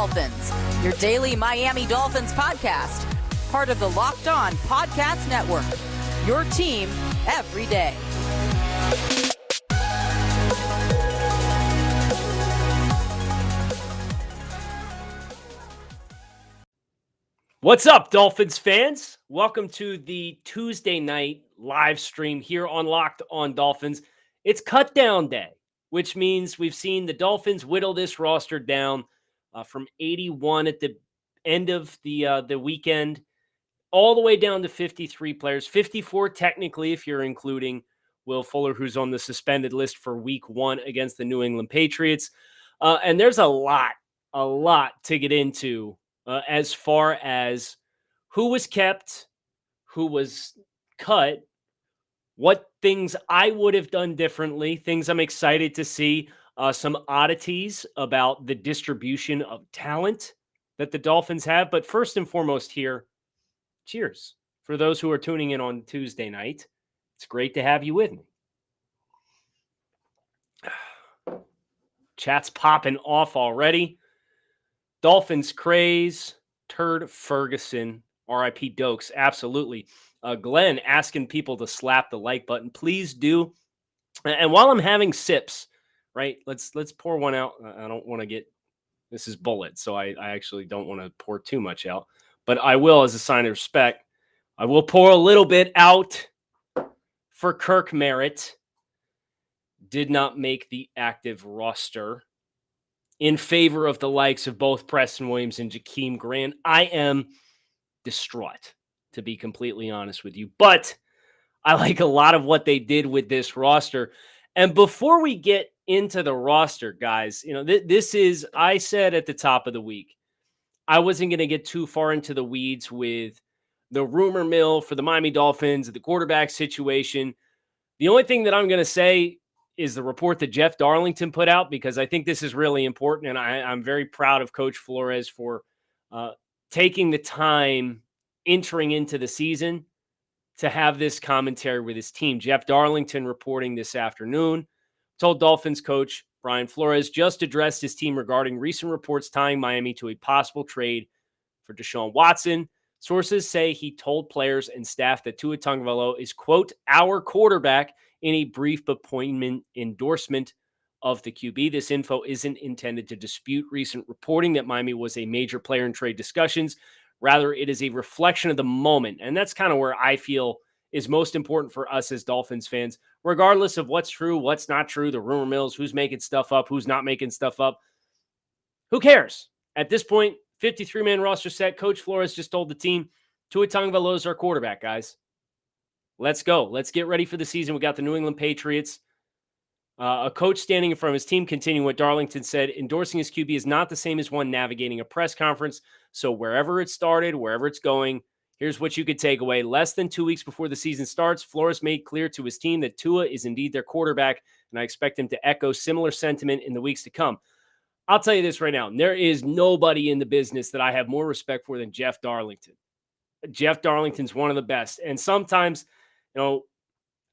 Dolphins, your daily Miami Dolphins podcast, part of the Locked On Podcast Network, your team every day. What's up, Dolphins fans? Welcome to the Tuesday night live stream here on Locked On Dolphins. It's cut down day, which means we've seen the Dolphins whittle this roster down from 81 at the end of the weekend, all the way down to 53 players, 54 technically if you're including Will Fuller, who's on the suspended list for week 1 against the New England Patriots. And there's a lot to get into as far as who was kept, who was cut, what things I would have done differently, things I'm excited to see, some oddities about the distribution of talent that the Dolphins have. But first and foremost here, cheers. For those who are tuning in on Tuesday night, it's great to have you with me. Chat's popping off already. Dolphins craze, Turd Ferguson, R.I.P. Dokes, absolutely. Glenn asking people to slap the like button. Please do. And while I'm having sips, right, let's pour one out. I don't want to get, this is bullet, so I actually don't want to pour too much out. But I will, as a sign of respect, I will pour a little bit out for Kirk Merritt. Did not make the active roster in favor of the likes of both Preston Williams and Jakeem Grant. I am distraught, to be completely honest with you. But I like a lot of what they did with this roster. And before we get into the roster, guys, you know, this is, I said at the top of the week, I wasn't going to get too far into the weeds with the rumor mill for the Miami Dolphins, the quarterback situation. The only thing that I'm going to say is the report that Jeff Darlington put out, because I think this is really important. And I'm very proud of Coach Flores for taking the time entering into the season to have this commentary with his team. Jeff Darlington reporting this afternoon told Dolphins coach Brian Flores just addressed his team regarding recent reports tying Miami to a possible trade for Deshaun Watson. Sources say he told players and staff that Tua Tagovailoa is, quote, our quarterback, in a brief appointment endorsement of the QB. This info isn't intended to dispute recent reporting that Miami was a major player in trade discussions. Rather, it is a reflection of the moment. And that's kind of where I feel is most important for us as Dolphins fans, regardless of what's true, what's not true, the rumor mills, who's making stuff up, who's not making stuff up. Who cares? At this point, 53-man roster set. Coach Flores just told the team, Tua Tagovailoa is our quarterback, guys. Let's go. Let's get ready for the season. We got the New England Patriots. A coach standing in front of his team, continuing what Darlington said, endorsing his QB is not the same as one navigating a press conference. So wherever it started, wherever it's going, here's what you could take away. Less than 2 weeks before the season starts, Flores made clear to his team that Tua is indeed their quarterback, and I expect him to echo similar sentiment in the weeks to come. I'll tell you this right now. There is nobody in the business that I have more respect for than Jeff Darlington. Jeff Darlington's one of the best. And sometimes, you know,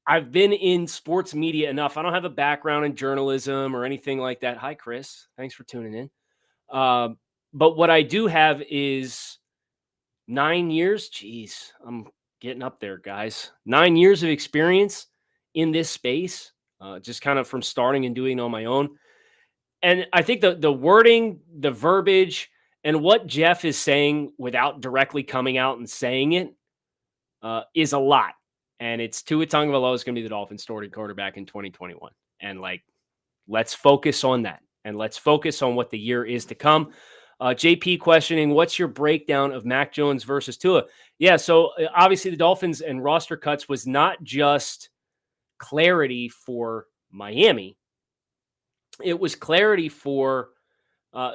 I've been in sports media enough. I don't have a background in journalism or anything like that. Hi, Chris. Thanks for tuning in. But what I do have is 9 years. Geez, I'm getting up there, guys. 9 years of experience in this space, just kind of from starting and doing it on my own. And I think the wording, the verbiage, and what Jeff is saying without directly coming out and saying it is a lot. And it's Tua Tagovailoa is going to be the Dolphins' starting quarterback in 2021. And, let's focus on that. And let's focus on what the year is to come. JP questioning, what's your breakdown of Mac Jones versus Tua? Yeah, so obviously the Dolphins and roster cuts was not just clarity for Miami. It was clarity for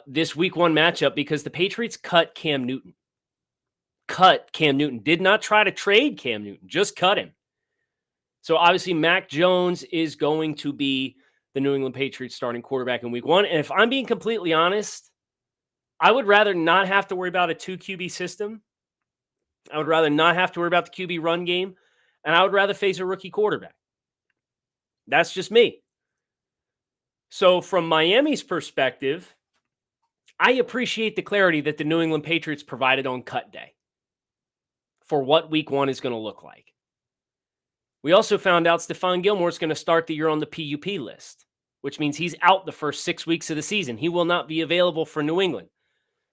this week 1 matchup because the Patriots cut Cam Newton. Did not try to trade Cam Newton, just cut him. So obviously Mac Jones is going to be the New England Patriots starting quarterback in week 1. And if I'm being completely honest, I would rather not have to worry about a 2 QB system. I would rather not have to worry about the QB run game. And I would rather face a rookie quarterback. That's just me. So from Miami's perspective, I appreciate the clarity that the New England Patriots provided on cut day for what week 1 is going to look like. We also found out Stephon Gilmore is going to start the year on the PUP list, which means he's out the first 6 weeks of the season. He will not be available for New England.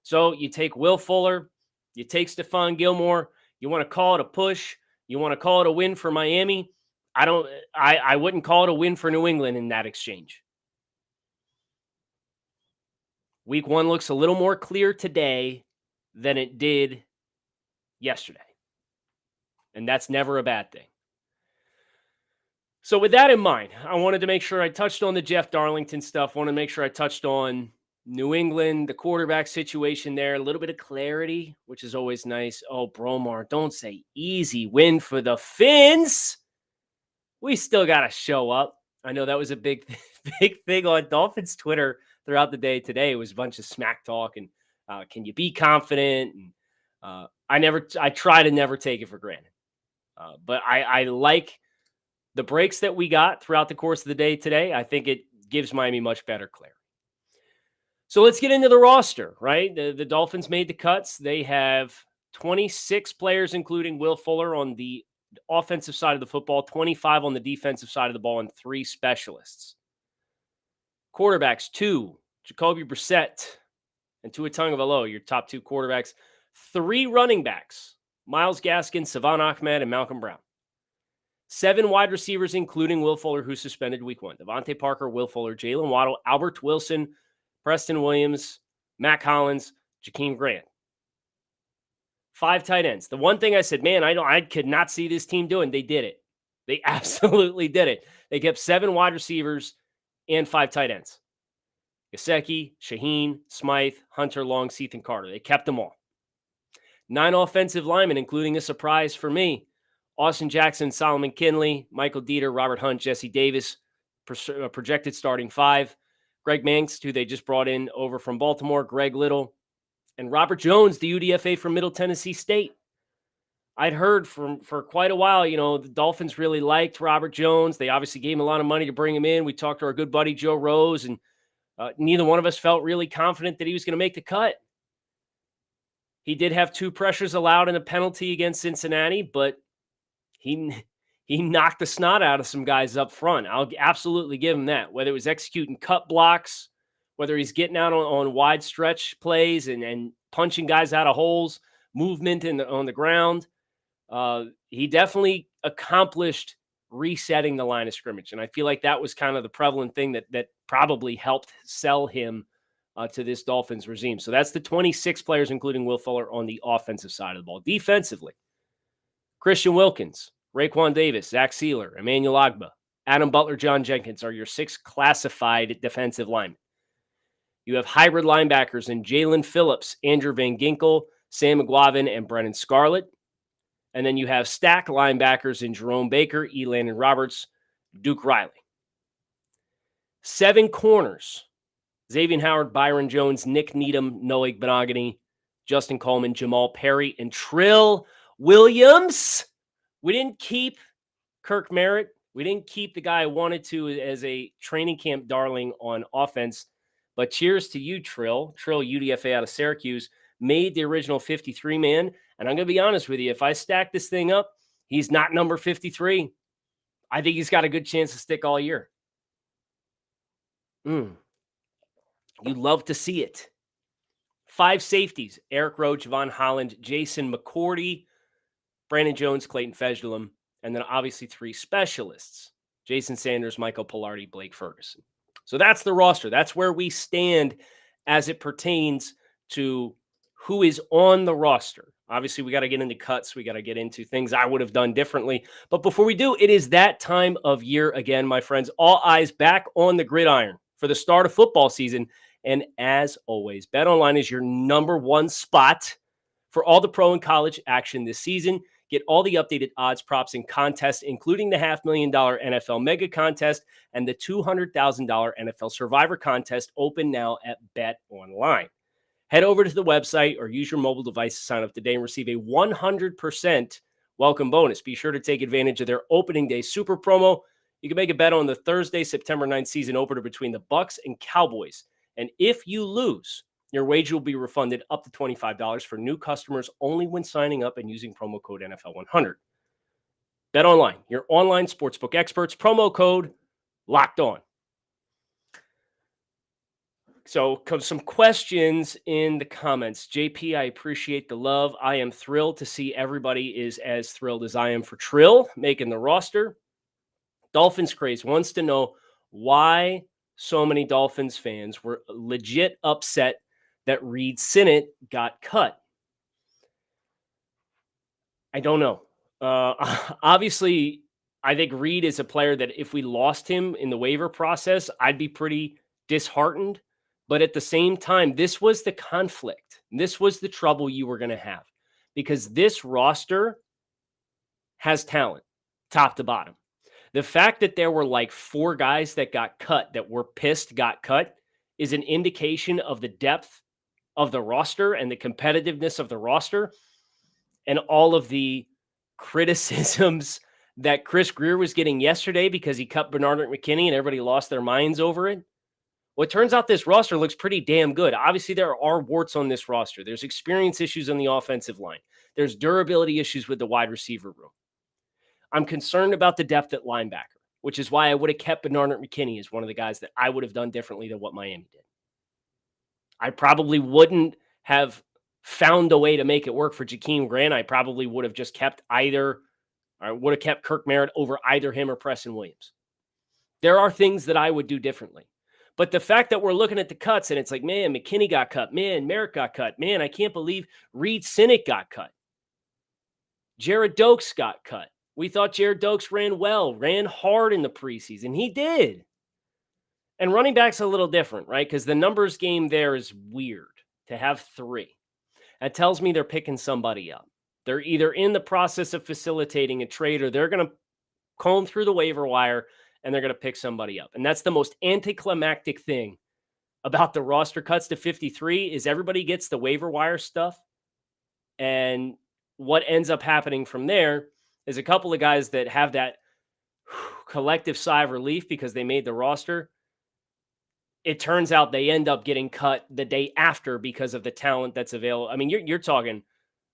So you take Will Fuller, you take Stephon Gilmore, you want to call it a push, you want to call it a win for Miami. I wouldn't call it a win for New England in that exchange. Week 1 looks a little more clear today than it did yesterday. And that's never a bad thing. So with that in mind, I wanted to make sure I touched on the Jeff Darlington stuff. I want to make sure I touched on New England, the quarterback situation there, a little bit of clarity, which is always nice. Oh, Bromar, don't say easy win for the Fins. We still got to show up. I know that was a big thing on Dolphins Twitter throughout the day today. It was a bunch of smack talk and can you be confident? And I try to never take it for granted. But I like the breaks that we got throughout the course of the day today. I think it gives Miami much better clarity. So let's get into the roster, right? The Dolphins made the cuts. They have 26 players, including Will Fuller on the offensive side of the football, 25 on the defensive side of the ball, and 3 specialists. Quarterbacks, 2, Jacoby Brissett and Tua Tagovailoa, your top 2 quarterbacks. 3 running backs, Myles Gaskin, Savon Ahmed, and Malcolm Brown. 7 wide receivers, including Will Fuller, who suspended week 1. Devontae Parker, Will Fuller, Jalen Waddle, Albert Wilson, Preston Williams, Matt Collins, Jakeem Grant. 5 tight ends. The one thing I said, man, I could not see this team doing. They did it. They absolutely did it. They kept 7 wide receivers and 5 tight ends. Gesicki, Shaheen, Smythe, Hunter Long, Ethan Carter. They kept them all. 9 offensive linemen, including a surprise for me. Austin Jackson, Solomon Kinley, Michael Dieter, Robert Hunt, Jesse Davis, projected starting 5. Greg Manx, who they just brought in over from Baltimore, Greg Little, and Robert Jones, the UDFA from Middle Tennessee State. I'd heard for quite a while, the Dolphins really liked Robert Jones. They obviously gave him a lot of money to bring him in. We talked to our good buddy Joe Rose, and neither one of us felt really confident that he was going to make the cut. He did have 2 pressures allowed and a penalty against Cincinnati, but he knocked the snot out of some guys up front. I'll absolutely give him that. Whether it was executing cut blocks, whether he's getting out on wide stretch plays and punching guys out of holes, movement on the ground, he definitely accomplished resetting the line of scrimmage. And I feel like that was kind of the prevalent thing that probably helped sell him to this Dolphins regime. So that's the 26 players, including Will Fuller, on the offensive side of the ball. Defensively, Christian Wilkins, Raekwon Davis, Zach Sealer, Emmanuel Ogbah, Adam Butler, John Jenkins are your 6 classified defensive linemen. You have hybrid linebackers in Jalen Phillips, Andrew Van Ginkel, Sam McGuavin, and Brennan Scarlett. And then you have stack linebackers in Jerome Baker, Elandon Roberts, Duke Riley. 7 corners, Xavier Howard, Byron Jones, Nick Needham, Noah Benogany, Justin Coleman, Jamal Perry, and Trill Williams. We didn't keep Kirk Merritt. We didn't keep the guy I wanted to as a training camp darling on offense. But cheers to you, Trill. Trill, UDFA out of Syracuse, made the original 53-man. And I'm going to be honest with you. If I stack this thing up, he's not number 53. I think he's got a good chance to stick all year. You love to see it. 5 safeties, Eric Rowe, Javon Holland, Jason McCourty, Brandon Jones, Clayton Fejedelem, and then obviously 3 specialists, Jason Sanders, Michael Pilardi, Blake Ferguson. So that's the roster. That's where we stand as it pertains to who is on the roster. Obviously, we got to get into cuts. We got to get into things I would have done differently. But before we do, it is that time of year again, my friends. All eyes back on the gridiron for the start of football season. And as always, BetOnline is your number 1 spot for all the pro and college action this season. Get all the updated odds, props, and contests, including the $500,000 NFL Mega Contest and the $200,000 NFL Survivor Contest, open now at BetOnline. Head over to the website or use your mobile device to sign up today and receive a 100% welcome bonus. Be sure to take advantage of their opening day super promo. You can make a bet on the Thursday, September 9th season opener between the Bucs and Cowboys. And if you lose, Your wager will be refunded up to $25 for new customers only when signing up and using promo code NFL100. BetOnline, your online sportsbook experts, promo code Locked On. So some questions in the comments. JP, I appreciate the love. I am thrilled to see everybody is as thrilled as I am for Trill making the roster. Dolphins Craze wants to know why so many Dolphins fans were legit upset that Reed Sinnett got cut. I don't know. Obviously, I think Reed is a player that if we lost him in the waiver process, I'd be pretty disheartened. But at the same time, this was the conflict. This was the trouble you were going to have because this roster has talent, top to bottom. The fact that there were like 4 guys that got cut, that were pissed got cut, is an indication of the depth of the roster and the competitiveness of the roster and all of the criticisms that Chris Greer was getting yesterday because he cut Bernard McKinney and everybody lost their minds over it. Well, it turns out this roster looks pretty damn good. Obviously, there are warts on this roster. There's experience issues on the offensive line. There's durability issues with the wide receiver room. I'm concerned about the depth at linebacker, which is why I would have kept Bernard McKinney as one of the guys that I would have done differently than what Miami did. I probably wouldn't have found a way to make it work for Jakeem Grant. I probably would have just kept Kirk Merritt over either him or Preston Williams. There are things that I would do differently. But the fact that we're looking at the cuts and it's like, man, McKinney got cut. Man, Merritt got cut. Man, I can't believe Reed Sinnett got cut. Jared Dokes got cut. We thought Jared Dokes ran hard in the preseason. He did. And running back's a little different, right? Because the numbers game there is weird to have 3. That tells me they're picking somebody up. They're either in the process of facilitating a trade or they're going to comb through the waiver wire and they're going to pick somebody up. And that's the most anticlimactic thing about the roster cuts to 53 is everybody gets the waiver wire stuff. And what ends up happening from there is a couple of guys that have that collective sigh of relief because they made the roster. It turns out they end up getting cut the day after because of the talent that's available. I mean, you're talking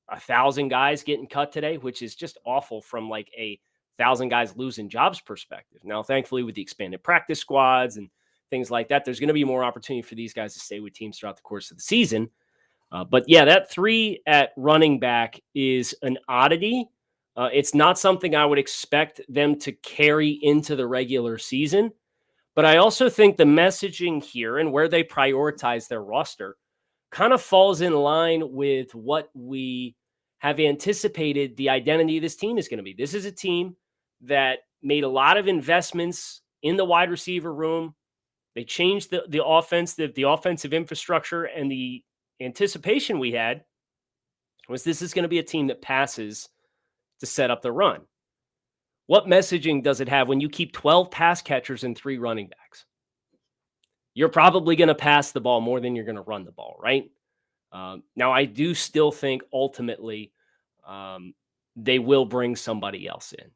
1,000 guys getting cut today, which is just awful from like a 1,000 guys losing jobs perspective. Now, thankfully, with the expanded practice squads and things like that, there's going to be more opportunity for these guys to stay with teams throughout the course of the season. But yeah, that 3 at running back is an oddity. It's not something I would expect them to carry into the regular season. But I also think the messaging here and where they prioritize their roster kind of falls in line with what we have anticipated the identity of this team is going to be. This is a team that made a lot of investments in the wide receiver room. They changed the offense, the offensive infrastructure, and the anticipation we had was this is going to be a team that passes to set up the run. What messaging does it have when you keep 12 pass catchers and 3 running backs? You're probably going to pass the ball more than you're going to run the ball, right? Now, I do still think ultimately they will bring somebody else in,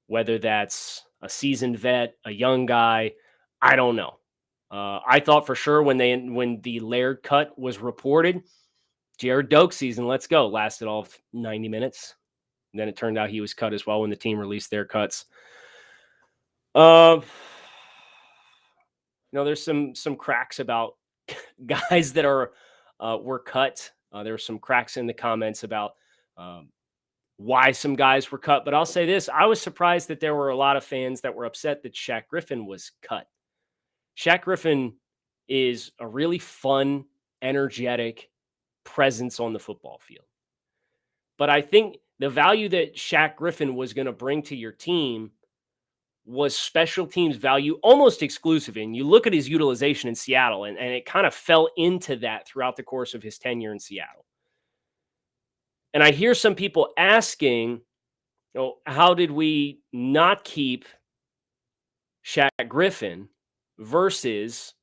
whether that's a seasoned vet, a young guy. I don't know. I thought for sure when the Laird cut was reported, Jared Dokes season, let's go, lasted all of 90 minutes. And then it turned out he was cut as well when the team released their cuts. There's some cracks about guys that were cut. There were some cracks in the comments about why some guys were cut. But I'll say this. I was surprised that there were a lot of fans that were upset that Shaq Griffin was cut. Shaq Griffin is a really fun, energetic presence on the football field. But I think the value that Shaq Griffin was going to bring to your team was special teams value almost exclusive. And you look at his utilization in Seattle, and it kind of fell into that throughout the course of his tenure in Seattle. And I hear some people asking, how did we not keep Shaq Griffin versus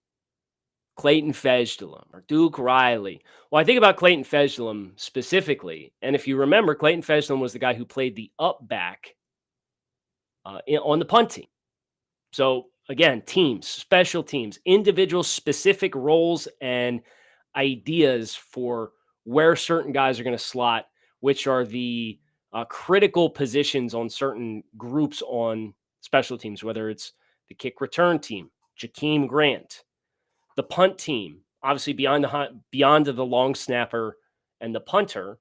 Clayton Fejedelem or Duke Riley? Well, I think about Clayton Fejedelem specifically. And if you remember, Clayton Fejedelem was the guy who played the up back on the punt team. So again, teams, special teams, individual specific roles and ideas for where certain guys are going to slot, which are the critical positions on certain groups on special teams, whether it's the kick return team, Jakeem Grant, the punt team, obviously beyond the long snapper and the punter,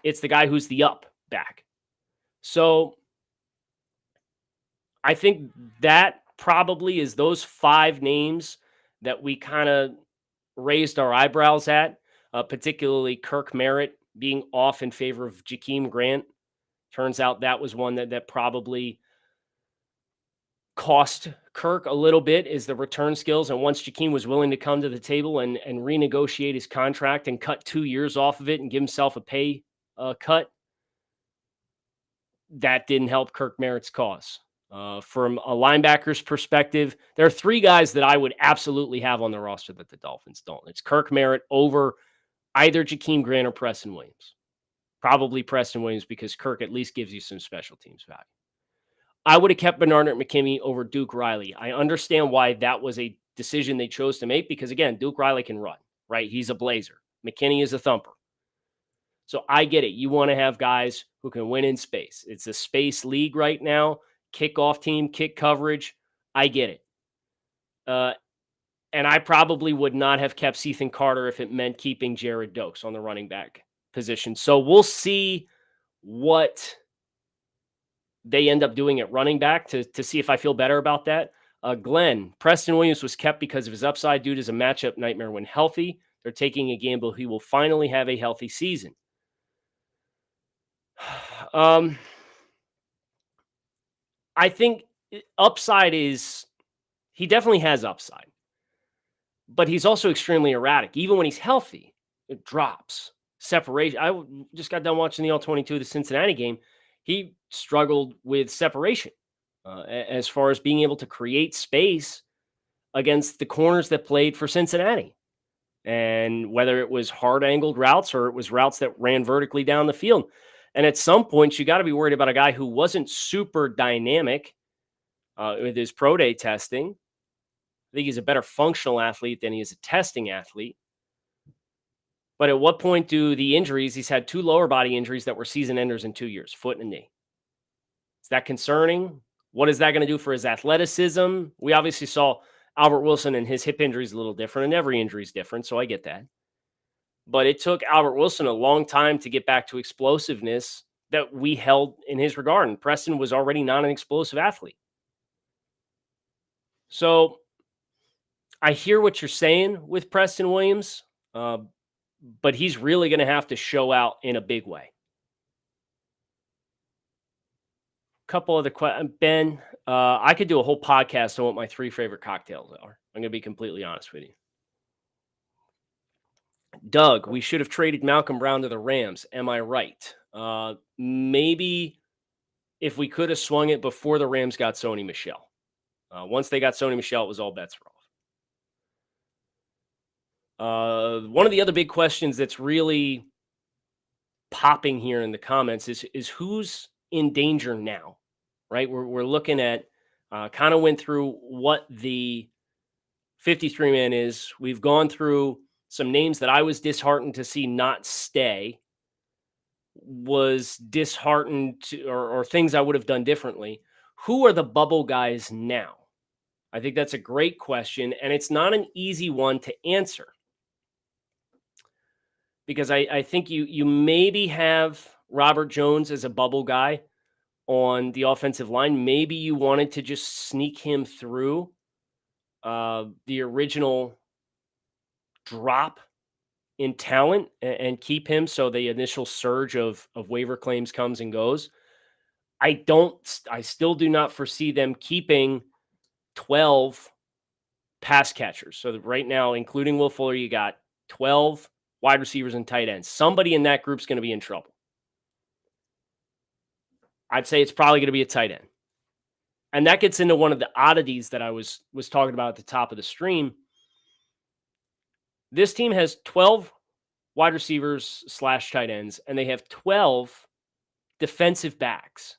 it's the guy who's the up back. So I think that probably is those 5 names that we kind of raised our eyebrows at, particularly Kirk Merritt being off in favor of Jakeem Grant. Turns out that was one that probably cost Kirk a little bit, is the return skills. And once Jakeem was willing to come to the table and renegotiate his contract and cut 2 years off of it and give himself a pay cut, that didn't help Kirk Merritt's cause. From a linebacker's perspective, there are 3 guys that I would absolutely have on the roster that the Dolphins don't. It's Kirk Merritt over either Jakeem Grant or Preston Williams. Probably Preston Williams, because Kirk at least gives you some special teams value. I would have kept Bernard McKinney over Duke Riley. I understand why that was a decision they chose to make, because, again, Duke Riley can run, right? He's a blazer. McKinney is a thumper. So I get it. You want to have guys who can win in space. It's a space league right now. Kickoff team, kick coverage. I get it. And I probably would not have kept Ethan Carter if it meant keeping Jared Dokes on the running back position. So we'll see what they end up doing at running back to see if I feel better about that. Glenn, Preston Williams was kept because of his upside. Dude is a matchup nightmare when healthy. They're taking a gamble. He will finally have a healthy season. I think upside is, he definitely has upside, but he's also extremely erratic. Even when he's healthy, it drops. Separation. I just got done watching the All-22, the Cincinnati game. He struggled with separation as far as being able to create space against the corners that played for Cincinnati. And whether it was hard angled routes or it was routes that ran vertically down the field. And at some point, you got to be worried about a guy who wasn't super dynamic with his pro day testing. I think he's a better functional athlete than he is a testing athlete. But at what point do the injuries, he's had 2 lower body injuries that were season enders in 2 years, foot and knee. Is that concerning? What is that going to do for his athleticism? We obviously saw Albert Wilson and his hip injury is a little different, and every injury is different, so I get that. But it took Albert Wilson a long time to get back to explosiveness that we held in his regard. And Preston was already not an explosive athlete. So I hear what you're saying with Preston Williams, but he's really going to have to show out in a big way. Couple other questions. Ben, I could do a whole podcast on what my 3 favorite cocktails are. I'm going to be completely honest with you. Doug, we should have traded Malcolm Brown to the Rams. Am I right? Maybe if we could have swung it before the Rams got Sony Michel. Once they got Sony Michel, it was all bets were off. One of the other big questions that's really popping here in the comments is who's in danger now, right? We're looking at, kind of went through what the 53-man is. We've gone through some names that I was disheartened to see not stay, was disheartened to, or things I would have done differently. Who are the bubble guys now? I think that's a great question, and it's not an easy one to answer. Because I think you maybe have Robert Jones as a bubble guy on the offensive line. Maybe you wanted to just sneak him through the original drop in talent and keep him so the initial surge of waiver claims comes and goes. I still do not foresee them keeping 12 pass catchers. So right now, including Will Fuller, you got 12 wide receivers and tight ends. Somebody in that group's going to be in trouble. I'd say it's probably going to be a tight end. And that gets into one of the oddities that I was talking about at the top of the stream. This team has 12 wide receivers / tight ends, and they have 12 defensive backs.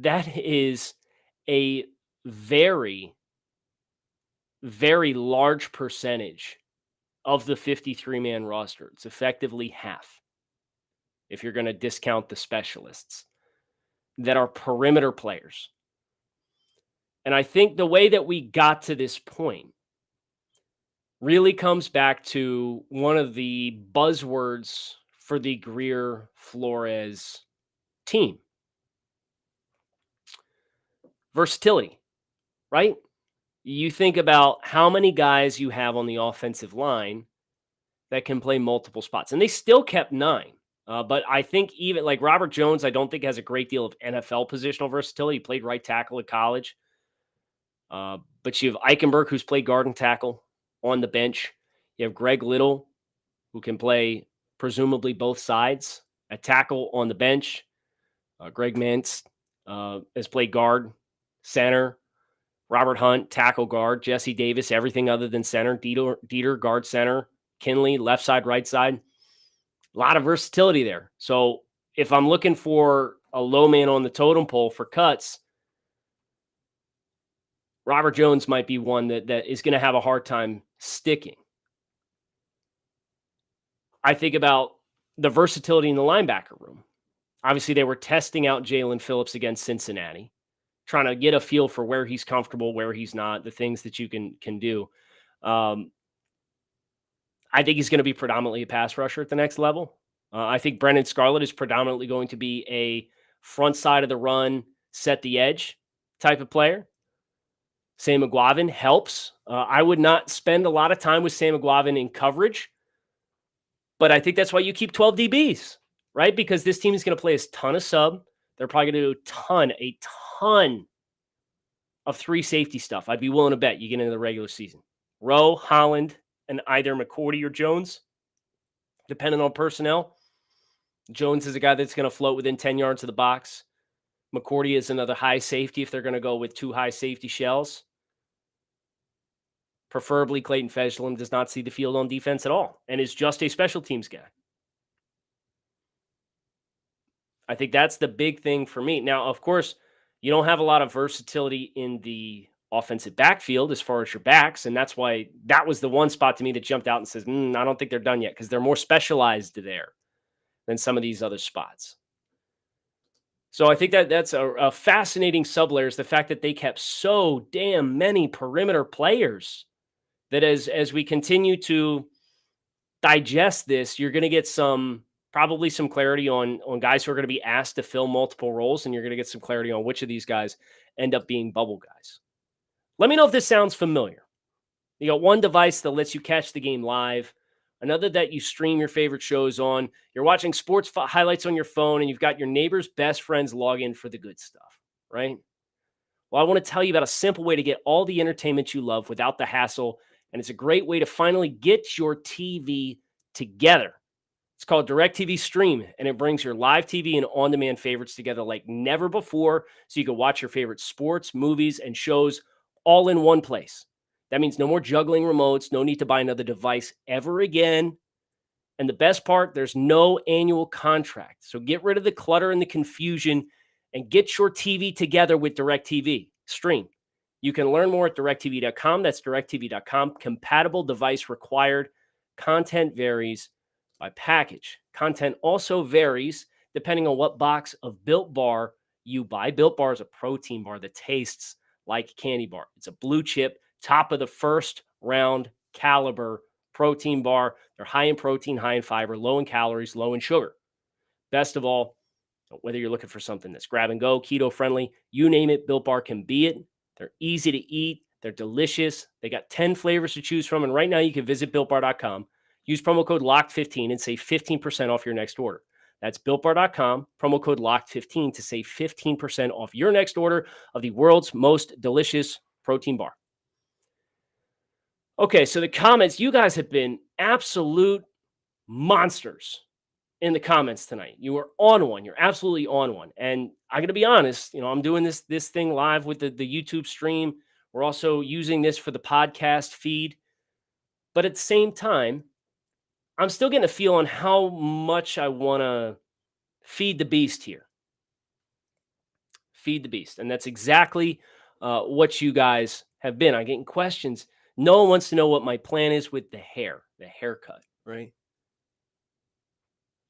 That is a very, very large percentage of the 53-man roster. It's effectively half, if you're going to discount the specialists, that are perimeter players. And I think the way that we got to this point really comes back to one of the buzzwords for the Greer Flores team: versatility, right? You think about how many guys you have on the offensive line that can play multiple spots, and they still kept 9. But I think even like Robert Jones, I don't think has a great deal of NFL positional versatility. He played right tackle at college. But you have Eichenberg, who's played guard and tackle on the bench. You have Greg Little, who can play presumably both sides at tackle on the bench. Greg Mintz has played guard, center. Robert Hunt, tackle guard. Jesse Davis, everything other than center. Dieter, guard center. Kinley, left side, right side. A lot of versatility there. So if I'm looking for a low man on the totem pole for cuts, Robert Jones might be one that is going to have a hard time sticking. I think about the versatility in the linebacker room. Obviously, they were testing out Jalen Phillips against Cincinnati, trying to get a feel for where he's comfortable, where he's not, the things that you can do. I think he's going to be predominantly a pass rusher at the next level. I think Brendan Scarlett is predominantly going to be a front side of the run, set the edge type of player. Sam McGuavin helps. I would not spend a lot of time with Sam McGuavin in coverage, but I think that's why you keep 12 DBs, right? Because this team is going to play a ton of sub. They're probably going to do a ton of 3 safety stuff. I'd be willing to bet you get into the regular season. Rowe, Holland, and either McCourty or Jones, depending on personnel. Jones is a guy that's going to float within 10 yards of the box. McCourty is another high safety if they're going to go with 2 high safety shells. Preferably, Clayton Fejedelem does not see the field on defense at all and is just a special teams guy. I think that's the big thing for me. Now, of course, you don't have a lot of versatility in the offensive backfield as far as your backs, and that's why that was the one spot to me that jumped out and says, I don't think they're done yet, because they're more specialized there than some of these other spots. So I think that's a fascinating sub-layer, is the fact that they kept so damn many perimeter players that as we continue to digest this, you're going to get probably some clarity on guys who are going to be asked to fill multiple roles, and you're going to get some clarity on which of these guys end up being bubble guys. Let me know if this sounds familiar. You got one device that lets you catch the game live, another that you stream your favorite shows on. You're watching sports highlights on your phone, and you've got your neighbor's best friends log in for the good stuff, right? Well, I want to tell you about a simple way to get all the entertainment you love without the hassle, and it's a great way to finally get your TV together. It's called DirecTV Stream, and it brings your live TV and on-demand favorites together like never before, so you can watch your favorite sports, movies, and shows all in one place. That means no more juggling remotes, no need to buy another device ever again. And the best part, there's no annual contract. So get rid of the clutter and the confusion and get your TV together with DirecTV Stream. You can learn more at directv.com. That's directv.com. Compatible device required. Content varies by package. Content also varies depending on what box of Built Bar you buy. Built Bar is a protein bar that tastes like candy bar. It's a blue chip, top of the first round caliber protein bar. They're high in protein, high in fiber, low in calories, low in sugar. Best of all, whether you're looking for something that's grab and go, keto friendly, you name it, Built Bar can be it. They're easy to eat. They're delicious. They got 10 flavors to choose from. And right now you can visit BuiltBar.com, use promo code LOCKED15 and save 15% off your next order. That's BuiltBar.com, promo code LOCKED15 to save 15% off your next order of the world's most delicious protein bar. Okay, so the comments, you guys have been absolute monsters in the comments tonight. You were on one. You're absolutely on one. And I'm going to be honest, I'm doing this thing live with the YouTube stream. We're also using this for the podcast feed. But at the same time, I'm still getting a feel on how much I want to feed the beast here. Feed the beast. And that's exactly what you guys have been. I'm getting questions. No one wants to know what my plan is with the haircut, right?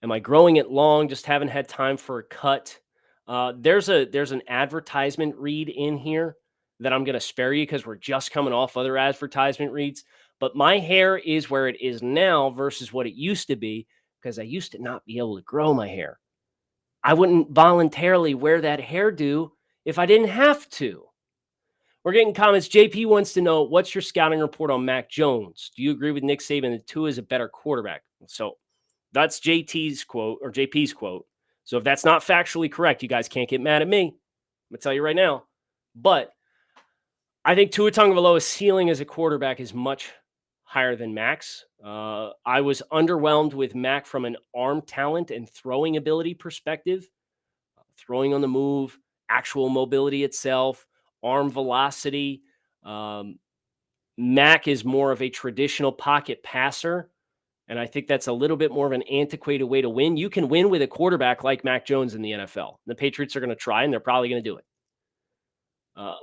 Am I growing it long? Just haven't had time for a cut. There's an advertisement read in here that I'm going to spare you because we're just coming off other advertisement reads. But my hair is where it is now versus what it used to be because I used to not be able to grow my hair. I wouldn't voluntarily wear that hairdo if I didn't have to. We're getting comments. JP wants to know, what's your scouting report on Mac Jones? Do you agree with Nick Saban that Tua is a better quarterback? So that's JT's quote or JP's quote. So if that's not factually correct, you guys can't get mad at me. I'm going to tell you right now. But I think Tua Tagovailoa's ceiling as a quarterback is much higher than Mac's. I was underwhelmed with Mac from an arm talent and throwing ability perspective. Throwing on the move, actual mobility itself, arm velocity. Mac is more of a traditional pocket passer. And I think that's a little bit more of an antiquated way to win. You can win with a quarterback like Mac Jones in the NFL. The Patriots are going to try, and they're probably going to do it.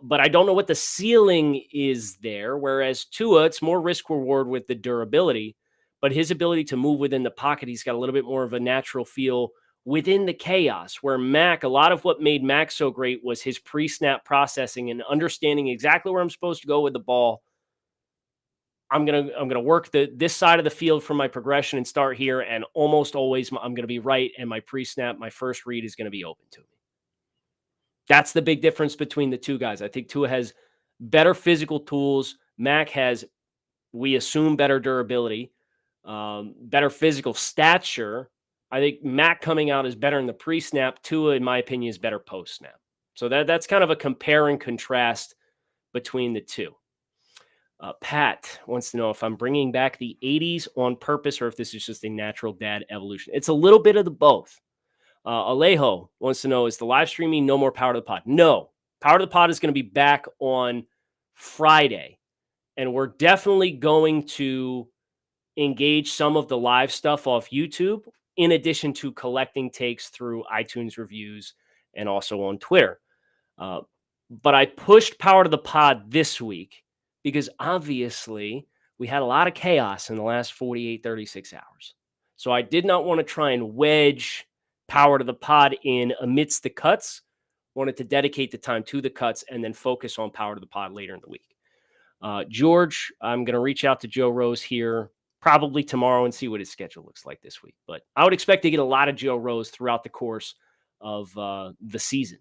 But I don't know what the ceiling is there. Whereas Tua, it's more risk reward with the durability. But his ability to move within the pocket, he's got a little bit more of a natural feel within the chaos, where Mac, a lot of what made Mac so great was his pre-snap processing and understanding exactly where I'm supposed to go with the ball. I'm gonna work this side of the field for my progression and start here, and almost always I'm gonna be right, and my pre-snap, my first read is gonna be open to me. That's the big difference between the two guys. I think Tua has better physical tools. Mac has, we assume, better durability, better physical stature. I think Mac coming out is better in the pre-snap. Tua, in my opinion, is better post-snap. So that's kind of a compare and contrast between the two. Pat wants to know if I'm bringing back the 80s on purpose or if this is just a natural dad evolution. It's a little bit of the both. Alejo wants to know, is the live streaming no more Power to the Pod? No. Power to the Pod is going to be back on Friday. And we're definitely going to engage some of the live stuff off YouTube, in addition to collecting takes through iTunes reviews and also on Twitter. But I pushed Power to the Pod this week because obviously we had a lot of chaos in the last 48, 36 hours. So I did not want to try and wedge Power to the Pod in amidst the cuts. Wanted to dedicate the time to the cuts and then focus on Power to the Pod later in the week. George, I'm going to reach out to Joe Rose here probably tomorrow and see what his schedule looks like this week. But I would expect to get a lot of Joe Rose throughout the course of the season.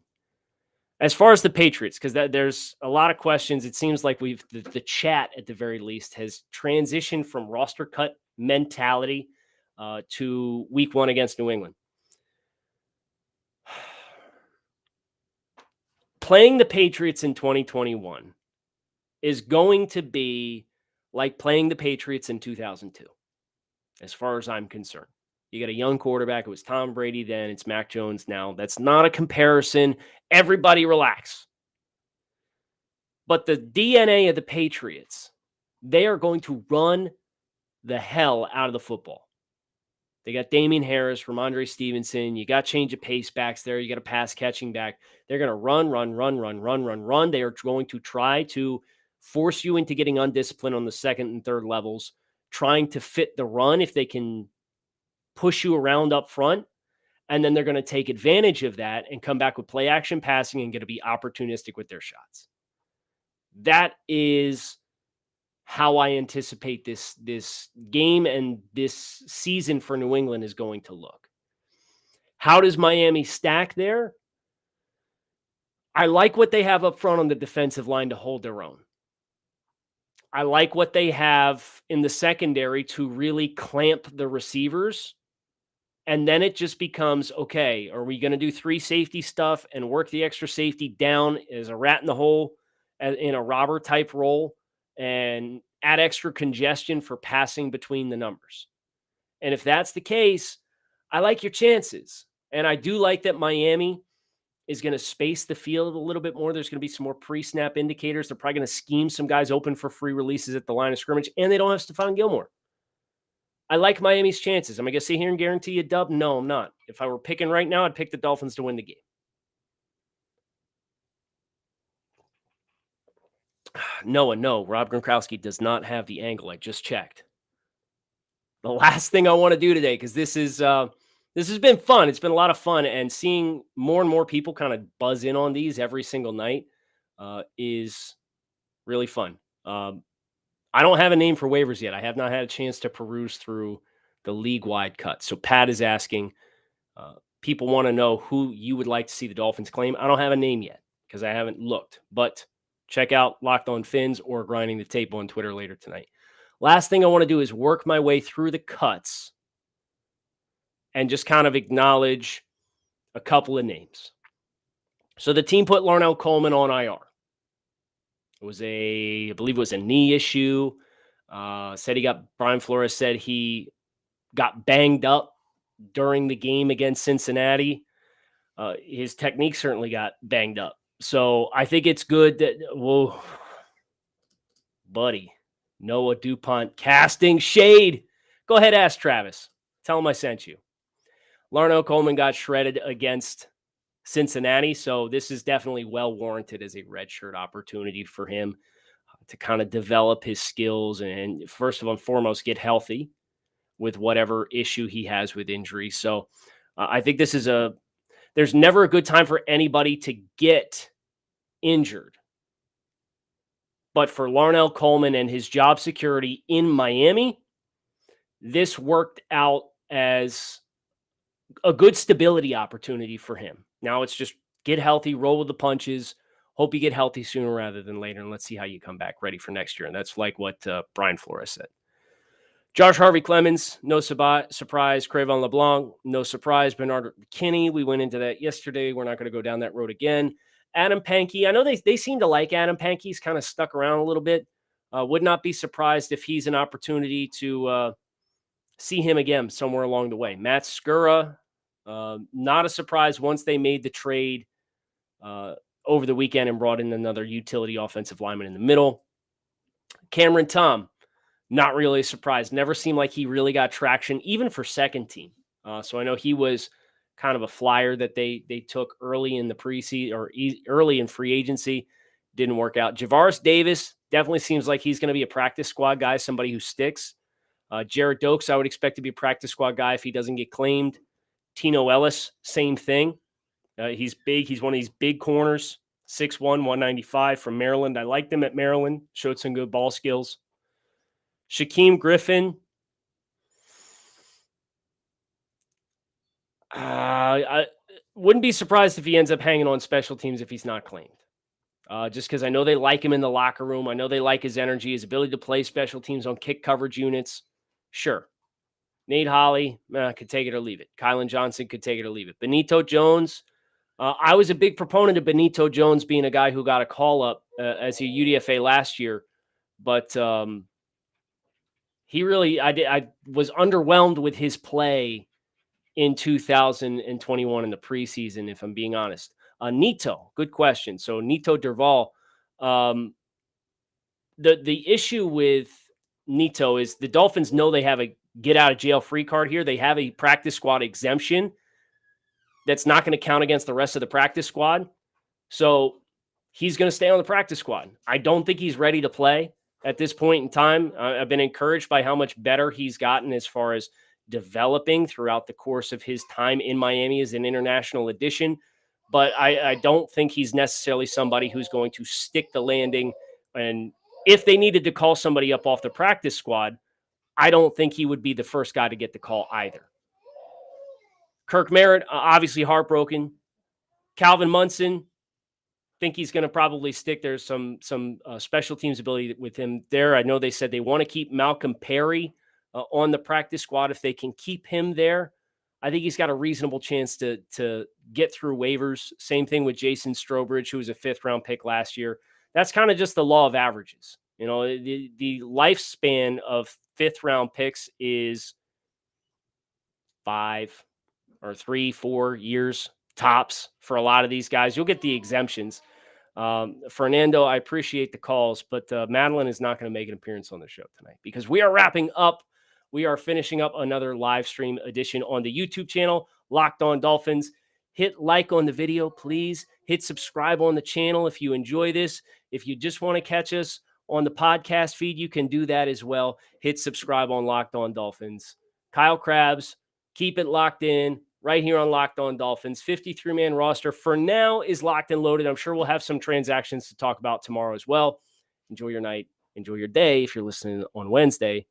As far as the Patriots, because there's a lot of questions, it seems like the chat at the very least has transitioned from roster cut mentality to week one against New England. Playing the Patriots in 2021 is going to be like playing the Patriots in 2002, as far as I'm concerned. You got a young quarterback. It was Tom Brady then. It's Mac Jones now. That's not a comparison. Everybody relax. But the DNA of the Patriots, they are going to run the hell out of the football. They got Damian Harris, Ramondre Stevenson. You got change of pace backs there. You got a pass catching back. They're going to run. They are going to try to force you into getting undisciplined on the second and third levels, trying to fit the run if they can push you around up front. And then they're going to take advantage of that and come back with play action passing and going to be opportunistic with their shots. That is how I anticipate this game and this season for New England is going to look. How does Miami stack there? I like what they have up front on the defensive line to hold their own. I like what they have in the secondary to really clamp the receivers. And then it just becomes, okay, are we going to do three safety stuff and work the extra safety down as a rat in the hole in a robber type role and add extra congestion for passing between the numbers? And if that's the case, I like your chances. And I do like that Miami is going to space the field a little bit more. There's going to be some more pre-snap indicators. They're probably going to scheme some guys open for free releases at the line of scrimmage, and they don't have Stephon Gilmore. I like Miami's chances. Am I going to sit here and guarantee you a dub? No, I'm not. If I were picking right now, I'd pick the Dolphins to win the game. Noah, no, Rob Gronkowski does not have the angle. I just checked. The last thing I want to do today, because this has been fun. It's been a lot of fun, and seeing more and more people kind of buzz in on these every single night is really fun. I don't have a name for waivers yet. I have not had a chance to peruse through the league-wide cut. So Pat is asking, people want to know who you would like to see the Dolphins claim. I don't have a name yet because I haven't looked, but check out Locked On Fins or Grinding the Tape on Twitter later tonight. Last thing I want to do is work my way through the cuts and just kind of acknowledge a couple of names. So the team put Larnell Coleman on IR. I believe it was a knee issue. Brian Flores said he got banged up during the game against Cincinnati. His technique certainly got banged up. So I think it's good that, buddy, Noah DuPont casting shade. Go ahead, ask Travis. Tell him I sent you. Larnell Coleman got shredded against Cincinnati, so this is definitely well warranted as a redshirt opportunity for him to kind of develop his skills and first and foremost, get healthy with whatever issue he has with injury. So I think there's never a good time for anybody to get injured. But for Larnell Coleman and his job security in Miami, this worked out as a good stability opportunity for him. Now it's just get healthy, roll with the punches. Hope you get healthy sooner rather than later, and let's see how you come back ready for next year. And that's like what Brian Flores said. Josh Harvey Clemens, no surprise. Cravon LeBlanc, no surprise. Bernard McKinney, we went into that yesterday. We're not going to go down that road again. Adam Pankey, I know they seem to like Adam Pankey. He's kind of stuck around a little bit. Would not be surprised if he's an opportunity to see him again somewhere along the way. Matt Skura, not a surprise once they made the trade over the weekend and brought in another utility offensive lineman in the middle. Cameron Tom, not really a surprise. Never seemed like he really got traction, even for second team. So I know he was kind of a flyer that they took early in the preseason or early in free agency. Didn't work out. Javaris Davis definitely seems like he's going to be a practice squad guy, somebody who sticks. Jared Dokes, I would expect to be a practice squad guy if he doesn't get claimed. Tino Ellis, same thing. He's big. He's one of these big corners, 6'1", 195 from Maryland. I liked him at Maryland. Showed some good ball skills. Shaquem Griffin. I wouldn't be surprised if he ends up hanging on special teams if he's not claimed. Just because I know they like him in the locker room. I know they like his energy, his ability to play special teams on kick coverage units. Sure. Nate Holley could take it or leave it. Kylan Johnson could take it or leave it. Benito Jones. I was a big proponent of Benito Jones being a guy who got a call up as a UDFA last year. But he really, I was underwhelmed with his play in 2021 in the preseason, if I'm being honest. Nito, good question. So Nito Derval, the issue with Nito is the Dolphins know they have a get out of jail free card here. They have a practice squad exemption that's not going to count against the rest of the practice squad. So he's going to stay on the practice squad. I don't think he's ready to play at this point in time. I've been encouraged by how much better he's gotten as far as developing throughout the course of his time in Miami as an international addition. But I don't think he's necessarily somebody who's going to stick the landing. And if they needed to call somebody up off the practice squad, I don't think he would be the first guy to get the call either. Kirk Merritt, obviously heartbroken. Calvin Munson, think he's going to probably stick. There's some special teams ability with him there. I know they said they want to keep Malcolm Perry on the practice squad. If they can keep him there, I think he's got a reasonable chance to get through waivers. Same thing with Jason Strobridge, who was a 5th-round pick last year. That's kind of just the law of averages. You know, the lifespan of 5th-round picks is 5 or 3-4 years tops for a lot of these guys. You'll get the exemptions. Fernando, I appreciate the calls, but Madeline is not going to make an appearance on the show tonight because we are wrapping up. We are finishing up another live stream edition on the YouTube channel, Locked On Dolphins. Hit like on the video, please. Hit subscribe on the channel if you enjoy this. If you just want to catch us on the podcast feed, you can do that as well. Hit subscribe on Locked On Dolphins. Kyle Krabs, keep it locked in right here on Locked On Dolphins. 53-man roster for now is locked and loaded. I'm sure we'll have some transactions to talk about tomorrow as well. Enjoy your night. Enjoy your day if you're listening on Wednesday.